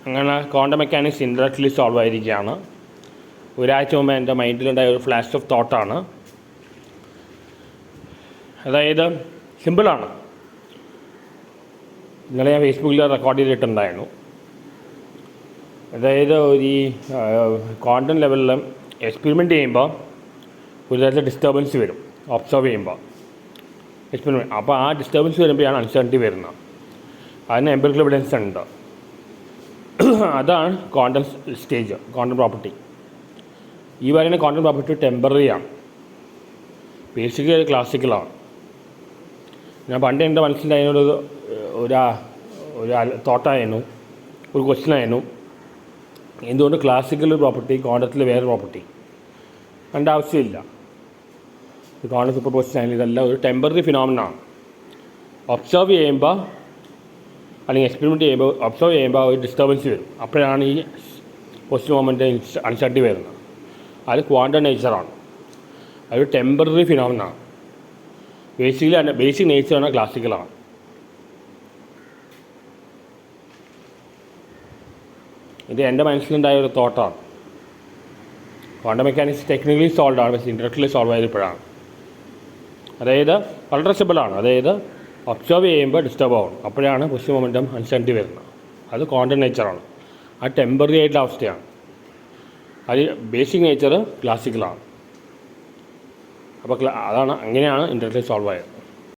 അങ്ങനെ quantum mechanics indirectly solve ആയിരിക്കുകയാണ്. ഒരാഴ്ച മുമ്പ് എൻ്റെ മൈൻഡിലുണ്ടായ ഒരു ഫ്ലാഷ് ഓഫ് തോട്ടാണ്. അതായത് സിമ്പിളാണ്. ഇന്നലെ ഞാൻ ഫേസ്ബുക്കിൽ റെക്കോർഡ് ചെയ്തിട്ടുണ്ടായിരുന്നു. അതായത് ഈ ക്വാണ്ടം ലെവലിൽ എക്സ്പെരിമെൻറ്റ് ചെയ്യുമ്പോൾ ഒരു തരത്തിൽ ഡിസ്റ്റർബൻസ് വരും. ഒബ്സർവ് ചെയ്യുമ്പോൾ എക്സ്പെരിമെൻറ്റ്, അപ്പോൾ ആ ഡിസ്റ്റർബൻസ് വരുമ്പോഴാണ് അൺസർട്ടനിറ്റി വരുന്നത്. അതിന് എംപിറിക്കൽ എവിഡൻസ് ഉണ്ട്. അതാണ് ക്വാണ്ടം സ്റ്റേജ്, ക്വാണ്ടം പ്രോപ്പർട്ടി. ഈ പറയുന്ന ക്വാണ്ടം പ്രോപ്പർട്ടി ടെമ്പററിയാണ്, ബേസിക്കലി അത് ക്ലാസിക്കലാണ്. ഞാൻ പണ്ട് എൻ്റെ മനസ്സിൽ അതിനോട് ഒരു തോട്ടായിരുന്നു, ഒരു ക്വസ്റ്റ്യനായിരുന്നു, എന്തുകൊണ്ട് ക്ലാസിക്കൽ പ്രോപ്പർട്ടി ക്വാണ്ടത്തിൽ വേറെ പ്രോപ്പർട്ടി അതിൻ്റെ ആവശ്യമില്ല. ക്വാണ്ടം സൂപ്പർ പൊസിഷൻ ആയാലും ഇതെല്ലാം ഒരു ടെമ്പററി ഫിനോമിനലാണ്. ഒബ്സർവ് ചെയ്യുമ്പോൾ അല്ലെങ്കിൽ എക്സ്പെരിമെൻറ്റ് ചെയ്യുമ്പോൾ ഒബ്സർവ് ചെയ്യുമ്പോൾ ഒരു ഡിസ്റ്റർബൻസ് വരും. അപ്പോഴാണ് ഈ പോസിറ്റീവ് മൊമെൻ്റ് അൺസർട്ടനിറ്റി വരുന്നത്. അത് ക്വാണ്ടം നേച്ചറാണ്, അതൊരു ടെമ്പററി ഫിനോമിനലാണ്. ബേസിക് നേച്ചറാണ് ക്ലാസിക്കലാണ്. ഇത് എൻ്റെ മനസ്സിലുണ്ടായ ഒരു തോട്ടാണ്. ക്വാണ്ടം മെക്കാനിക്സ് ടെക്നിക്കലി സോൾവ് ആണ്, പക്ഷേ ഇൻഡയറക്ട്ലി സോൾവ് ആയപ്പോഴാണ്. അതായത് വളരെ സിമ്പിളാണ്. അതായത് ഒബ്സർവ് ചെയ്യുമ്പോൾ ഡിസ്റ്റർബ് ആവും, അപ്പോഴാണ് പോസിറ്റീവ് മൊമെൻ്റം അൺസർട്ടനിറ്റി വരുന്നത്. അത് ക്വാണ്ടം നേച്ചറാണ്, അത് ടെമ്പററി ആയിട്ടുള്ള അവസ്ഥയാണ്. അത് ബേസിക് നേച്ചർ ക്ലാസിക്കലാണ്. അപ്പോൾ അങ്ങനെയാണ് ഇൻഡയറക്ട്ലി സോൾവ് ആയത്.